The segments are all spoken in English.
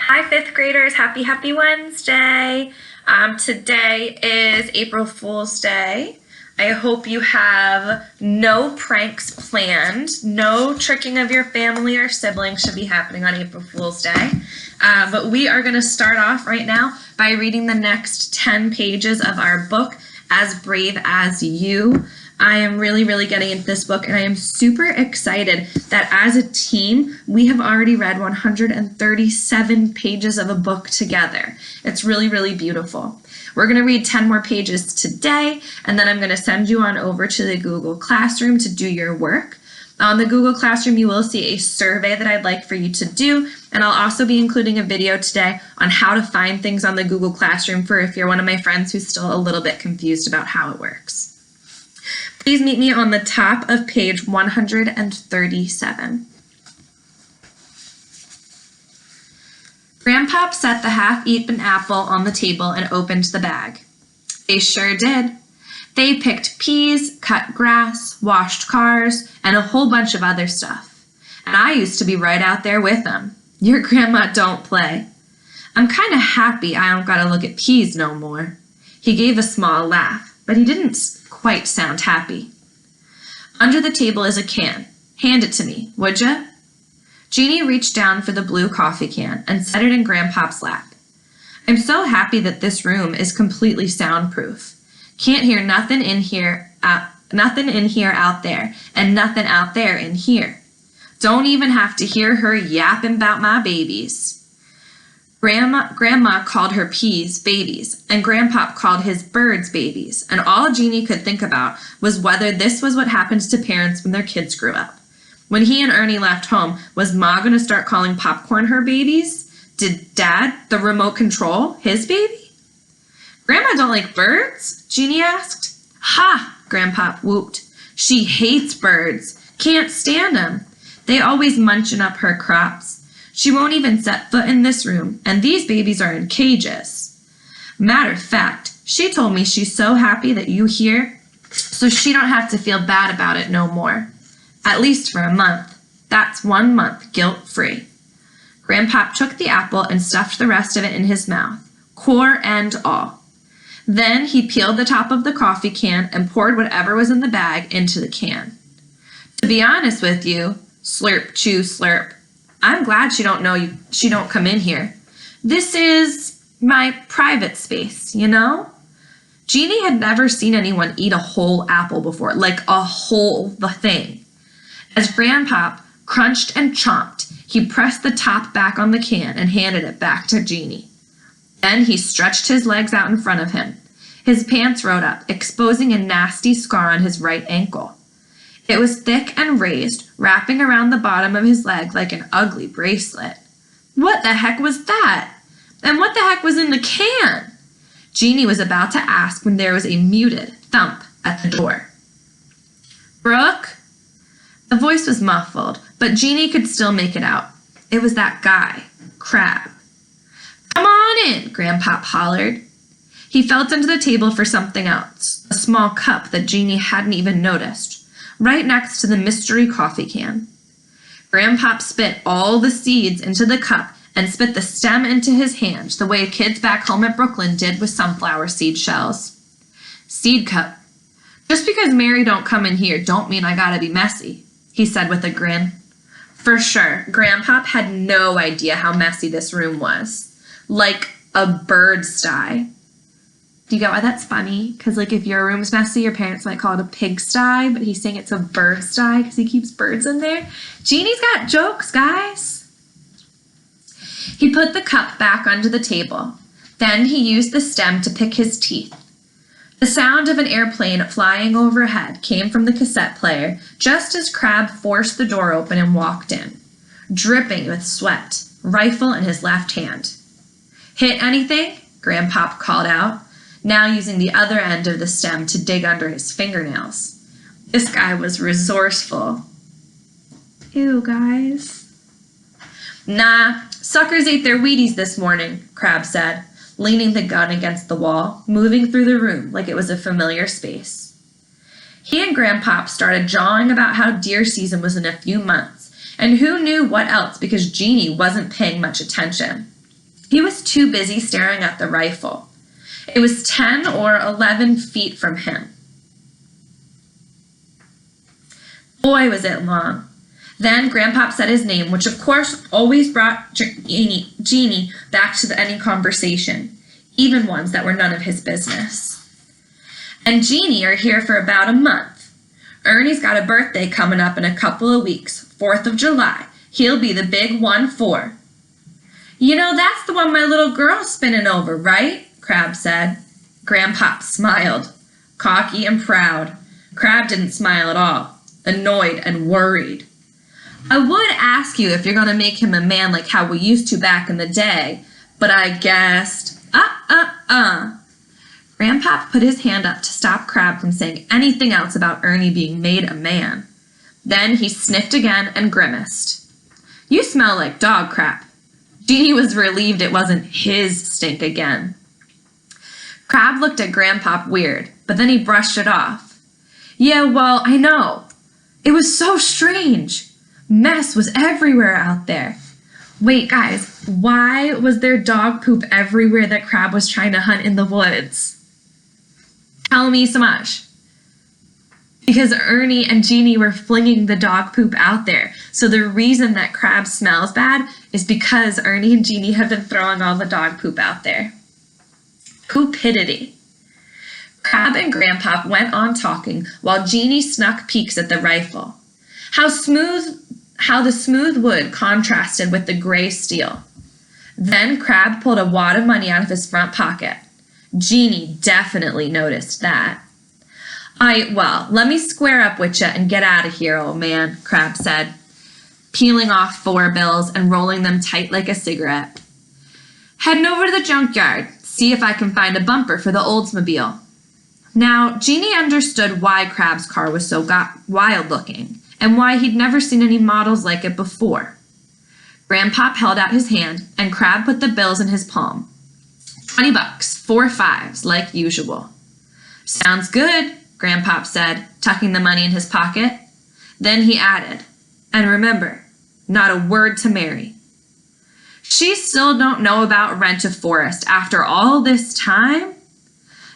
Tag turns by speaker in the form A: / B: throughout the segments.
A: Hi, fifth graders. Happy Wednesday. Today is April Fool's Day. I hope you have no pranks planned. No tricking of your family or siblings should be happening on April Fool's Day. But we are going to start off right now by reading the next 10 pages of our book, As Brave as You. I am really getting into this book, and I am super excited that as a team, we have already read 137 pages of a book together. It's really beautiful. We're going to read 10 more pages today, and then I'm going to send you on over to the Google Classroom to do your work. On the Google Classroom, you will see a survey that I'd like for you to do, and I'll also be including a video today on how to find things on the Google Classroom for if you're one of my friends who's still a little bit confused about how it works. Please meet me on the top of page 137. Grandpop set the half-eaten apple on the table and opened the bag. They sure did. They picked peas, cut grass, washed cars, and a whole bunch of other stuff. And I used to be right out there with them. Your grandma don't play. I'm kind of happy I don't gotta look at peas no more. He gave a small laugh, but he didn't quite sound happy. Under the table is a can. Hand it to me, would ya? Jeannie reached down for the blue coffee can and set it in Grandpop's lap. I'm so happy that this room is completely soundproof. Can't hear nothing in here out there, and nothing out there in here. Don't even have to hear her yapping about my babies. Grandma called her peas babies, and Grandpop called his birds babies, and all Jeannie could think about was whether this was what happens to parents when their kids grew up. When he and Ernie left home, was Ma going to start calling popcorn her babies? Did Dad, the remote control, his baby? Grandma don't like birds? Jeannie asked. Ha! Grandpop whooped. She hates birds. Can't stand them. They always munching up her crops. She won't even set foot in this room, and these babies are in cages. Matter of fact, she told me she's so happy that you here, so she don't have to feel bad about it no more. At least for a month. That's 1 month guilt-free. Grandpop took the apple and stuffed the rest of it in his mouth, core and all. Then he peeled the top of the coffee can and poured whatever was in the bag into the can. To be honest with you, slurp, chew, slurp, I'm glad she don't come in here. This is my private space, you know? Jeannie had never seen anyone eat a whole apple before, like the thing. As Grandpop crunched and chomped, he pressed the top back on the can and handed it back to Jeannie. Then he stretched his legs out in front of him. His pants rode up, exposing a nasty scar on his right ankle. It was thick and raised, wrapping around the bottom of his leg like an ugly bracelet. What the heck was that? And what the heck was in the can? Jeannie was about to ask when there was a muted thump at the door. Brooke? The voice was muffled, but Jeannie could still make it out. It was that guy, Crab. Come on in, Grandpop hollered. He felt under the table for something else, a small cup that Jeannie hadn't even noticed, right next to the mystery coffee can. Grandpop spit all the seeds into the cup and spit the stem into his hand the way kids back home at Brooklyn did with sunflower seed shells. Seed cup. Just because Mary don't come in here don't mean I gotta be messy, he said with a grin. For sure, Grandpop had no idea how messy this room was. Like a bird sty. Do you get why that's funny? Because like if your room's messy, your parents might call it a pigsty, but he's saying it's a bird sty because he keeps birds in there. Jeannie's got jokes, guys. He put the cup back under the table. Then he used the stem to pick his teeth. The sound of an airplane flying overhead came from the cassette player just as Crab forced the door open and walked in, dripping with sweat, rifle in his left hand. Hit anything? Grandpop called out, now using the other end of the stem to dig under his fingernails. This guy was resourceful. Ew, guys. Nah, suckers ate their Wheaties this morning, Crab said, leaning the gun against the wall, moving through the room like it was a familiar space. He and Grandpop started jawing about how deer season was in a few months, and who knew what else because Jeannie wasn't paying much attention. He was too busy staring at the rifle. It was 10 or 11 feet from him. Boy, was it long. Then Grandpop said his name, which of course always brought Jeannie back to any conversation, even ones that were none of his business. And Jeannie are here for about a month. Ernie's got a birthday coming up in a couple of weeks, 4th of July. He'll be the big 1-4. You know, that's the one my little girl's spinning over, right? Crab said. Grandpop smiled, cocky and proud. Crab didn't smile at all, annoyed and worried. I would ask you if you're going to make him a man like how we used to back in the day, but I guessed, Grandpop put his hand up to stop Crab from saying anything else about Ernie being made a man. Then he sniffed again and grimaced. You smell like dog crap. Jeannie was relieved it wasn't his stink again. Crab looked at Grandpop weird, but then he brushed it off. Yeah, well, I know. It was so strange. Mess was everywhere out there. Wait, guys, why was there dog poop everywhere that Crab was trying to hunt in the woods? Tell me so much. Because Ernie and Jeannie were flinging the dog poop out there. So the reason that Crab smells bad is because Ernie and Jeannie have been throwing all the dog poop out there. Poopidity. Crab and Grandpop went on talking while Jeannie snuck peeks at the rifle. How the smooth wood contrasted with the gray steel. Then Crab pulled a wad of money out of his front pocket. Jeannie definitely noticed that. Well, let me square up with ya and get out of here, old man, Crab said, peeling off 4 bills and rolling them tight like a cigarette. Heading over to the junkyard, see if I can find a bumper for the Oldsmobile. Now, Jeannie understood why Crab's car was so wild looking, and why he'd never seen any models like it before. Grandpop held out his hand, and Crab put the bills in his palm. $20, 4 5s, like usual. Sounds good, Grandpop said, tucking the money in his pocket. Then he added, and remember, not a word to Mary. She still don't know about Rent-a-Forest after all this time?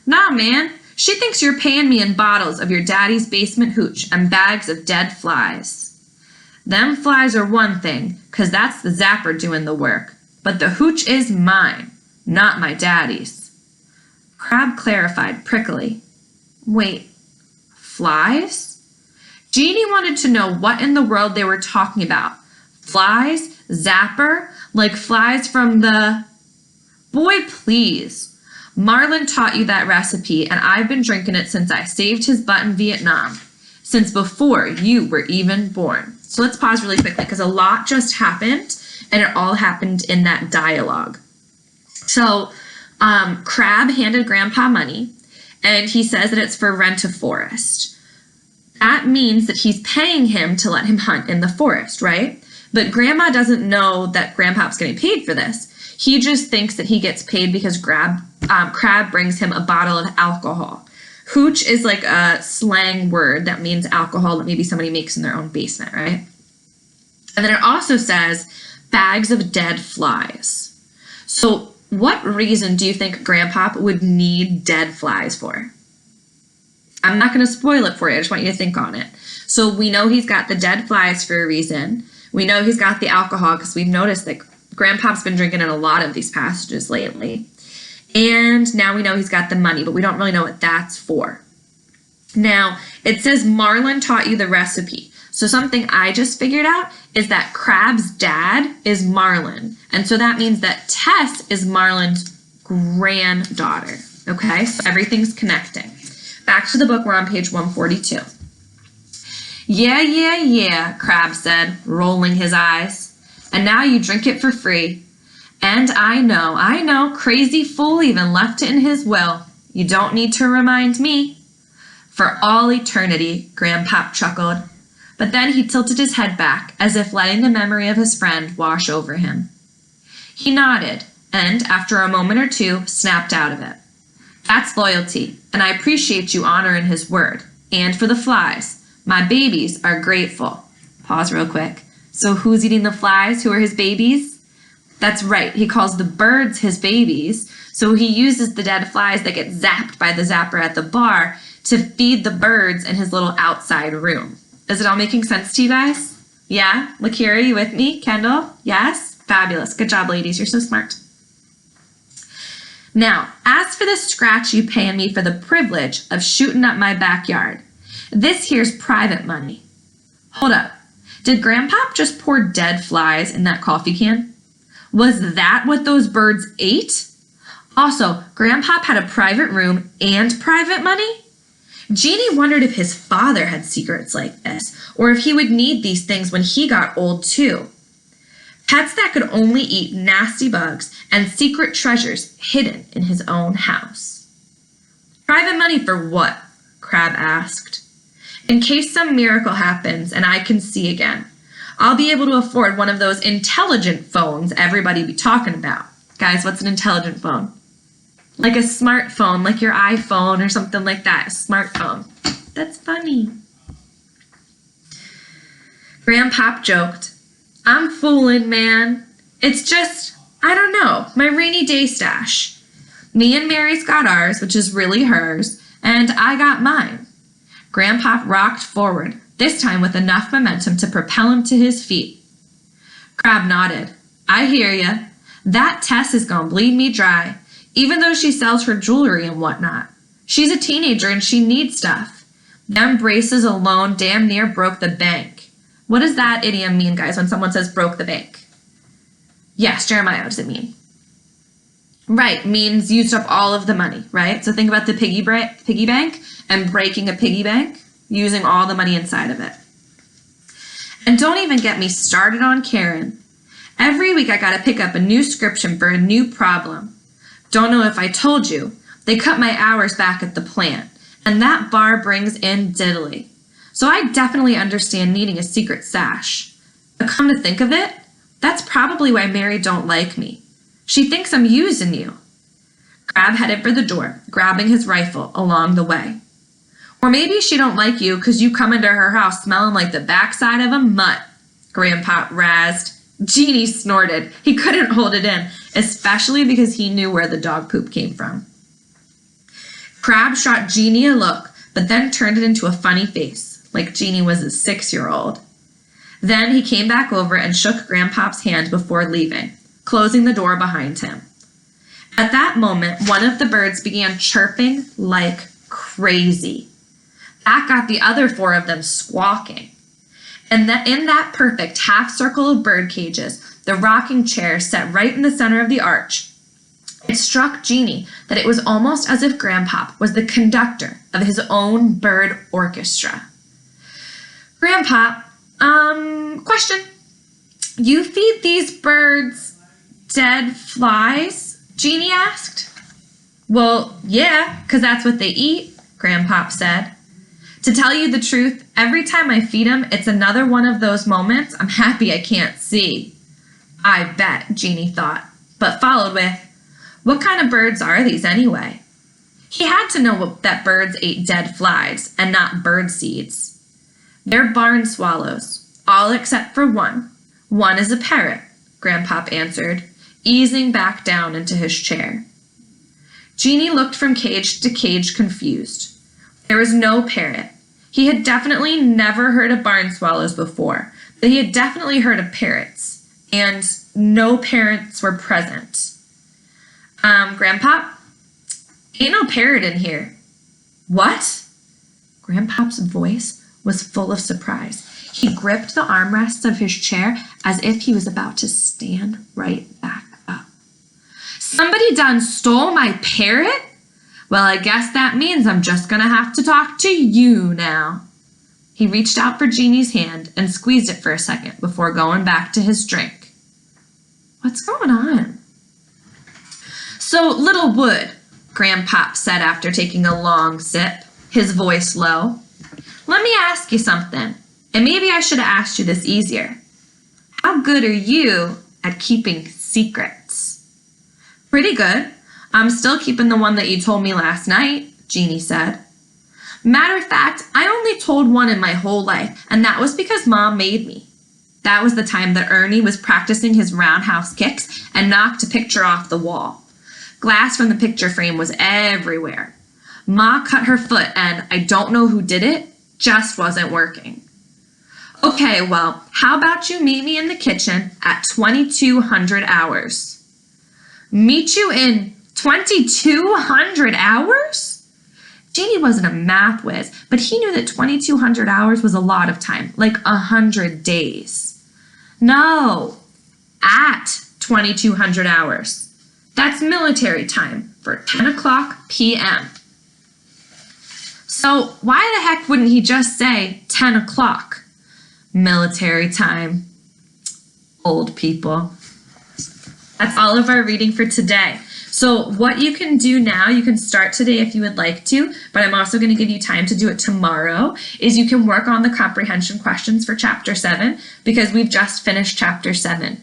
A: Nah, man, she thinks you're paying me in bottles of your daddy's basement hooch and bags of dead flies. Them flies are one thing, 'cause that's the zapper doing the work, but the hooch is mine, not my daddy's. Crab clarified prickly. Wait, flies? Jeannie wanted to know what in the world they were talking about. Flies? Zapper? Like flies from the... Boy, please. Marlin taught you that recipe, and I've been drinking it since I saved his butt in Vietnam. Since before you were even born. So let's pause really quickly, because a lot just happened, and it all happened in that dialogue. So, Crab handed Grandpa money, and he says that it's for Rent-a-Forest. That means that he's paying him to let him hunt in the forest, right? But Grandma doesn't know that Grandpop's getting paid for this. He just thinks that he gets paid because Crab brings him a bottle of alcohol. Hooch is like a slang word that means alcohol that maybe somebody makes in their own basement, right? And then it also says bags of dead flies. So what reason do you think Grandpop would need dead flies for? I'm not going to spoil it for you. I just want you to think on it. So we know he's got the dead flies for a reason. We know he's got the alcohol because we've noticed that Grandpop's been drinking in a lot of these passages lately. And now we know he's got the money, but we don't really know what that's for. Now, it says Marlin taught you the recipe. So something I just figured out is that Crab's dad is Marlin. And so that means that Tess is Marlin's granddaughter. Okay, so everything's connecting. Back to the book, we're on page 142. Yeah, Crab said, rolling his eyes. And now you drink it for free. And I know, crazy fool even left it in his will. You don't need to remind me. For all eternity, Grandpop chuckled. But then he tilted his head back, as if letting the memory of his friend wash over him. He nodded, and after a moment or two, snapped out of it. That's loyalty, and I appreciate you honoring his word. And for the flies. My babies are grateful. Pause real quick. So who's eating the flies? Who are his babies? That's right, he calls the birds his babies, so he uses the dead flies that get zapped by the zapper at the bar to feed the birds in his little outside room. Is it all making sense to you guys? Yeah? Lakira, you with me? Kendall? Yes? Fabulous. Good job, ladies. You're so smart. Now, as for the scratch you paying me for the privilege of shooting up my backyard, this here's private money. Hold up. Did Grandpop just pour dead flies in that coffee can? Was that what those birds ate? Also, Grandpop had a private room and private money? Jeannie wondered if his father had secrets like this, or if he would need these things when he got old too. Pets that could only eat nasty bugs and secret treasures hidden in his own house. Private money for what? Crab asked. In case some miracle happens and I can see again, I'll be able to afford one of those intelligent phones everybody be talking about. Guys, what's an intelligent phone? Like a smartphone, like your iPhone or something like that, a smartphone. That's funny. Grandpop joked, I'm fooling, man. It's just, I don't know, my rainy day stash. Me and Mary's got ours, which is really hers, and I got mine. Grandpop rocked forward, this time with enough momentum to propel him to his feet. Crab nodded. I hear ya. That Tess is gonna bleed me dry, even though she sells her jewelry and whatnot. She's a teenager and she needs stuff. Them braces alone damn near broke the bank. What does that idiom mean, guys, when someone says broke the bank? Yes, Jeremiah, what does it mean? Right, means used up all of the money, right? So think about the piggy bank and breaking a piggy bank, using all the money inside of it. And don't even get me started on Karen. Every week I gotta pick up a new scription for a new problem. Don't know if I told you, they cut my hours back at the plant, and that bar brings in diddly. So I definitely understand needing a secret stash. But come to think of it, that's probably why Mary don't like me. She thinks I'm using you. Crab headed for the door, grabbing his rifle along the way. Or maybe she don't like you because you come into her house smelling like the backside of a mutt, Grandpop razzed. Jeannie snorted. He couldn't hold it in, especially because he knew where the dog poop came from. Crab shot Jeannie a look, but then turned it into a funny face, like Jeannie was a 6-year-old. Then he came back over and shook Grandpop's hand before leaving, closing the door behind him. At that moment, one of the birds began chirping like crazy. That got the other 4 of them squawking. And in that perfect half circle of bird cages, the rocking chair set right in the center of the arch, it struck Jeannie that it was almost as if Grandpop was the conductor of his own bird orchestra. Grandpop, question. You feed these birds dead flies? Jeannie asked. Well, yeah, 'cause that's what they eat, Grandpop said. To tell you the truth, every time I feed them, it's another one of those moments I'm happy I can't see. I bet, Jeannie thought, but followed with, what kind of birds are these anyway? He had to know that birds ate dead flies and not bird seeds. They're barn swallows, all except for one. One is a parrot, Grandpop answered, easing back down into his chair. Jeannie looked from cage to cage confused. There was no parrot. He had definitely never heard of barn swallows before, but he had definitely heard of parrots, and no parrots were present. Grandpop? Ain't no parrot in here. What? Grandpop's voice was full of surprise. He gripped the armrests of his chair as if he was about to stand right back up. Somebody done stole my parrot? Well, I guess that means I'm just gonna have to talk to you now. He reached out for Jeannie's hand and squeezed it for a second before going back to his drink. What's going on? So, Little Wood, Grandpop said after taking a long sip, his voice low. Let me ask you something, and maybe I should have asked you this easier. How good are you at keeping secrets? Pretty good. I'm still keeping the one that you told me last night, Jeannie said. Matter of fact, I only told one in my whole life, and that was because Mom made me. That was the time that Ernie was practicing his roundhouse kicks and knocked a picture off the wall. Glass from the picture frame was everywhere. Ma cut her foot and I don't know who did it, just wasn't working. Okay, well, how about you meet me in the kitchen at 2200 hours? Meet you in 2200 hours? Janie wasn't a math whiz, but he knew that 2200 hours was a lot of time, like 100 days. No, at 2200 hours. That's military time for 10 o'clock p.m. So why the heck wouldn't he just say 10 o'clock? Military time. Old people. That's all of our reading for today. So what you can do now, you can start today if you would like to, but I'm also going to give you time to do it tomorrow, is you can work on the comprehension questions for chapter 7 because we've just finished chapter 7.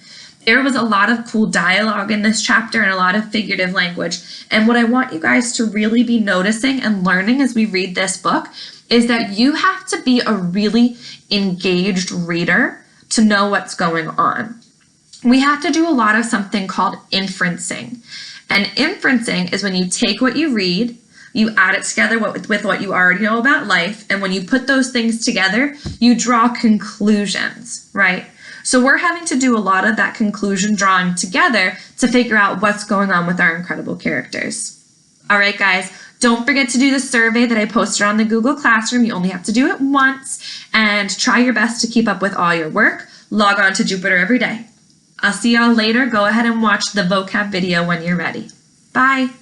A: There was a lot of cool dialogue in this chapter and a lot of figurative language. And what I want you guys to really be noticing and learning as we read this book is that you have to be a really engaged reader to know what's going on. We have to do a lot of something called inferencing. And inferencing is when you take what you read, you add it together with what you already know about life, and when you put those things together, you draw conclusions, right? So we're having to do a lot of that conclusion drawing together to figure out what's going on with our incredible characters. All right, guys, don't forget to do the survey that I posted on the Google Classroom. You only have to do it once, and try your best to keep up with all your work. Log on to Jupiter every day. I'll see y'all later. Go ahead and watch the vocab video when you're ready. Bye.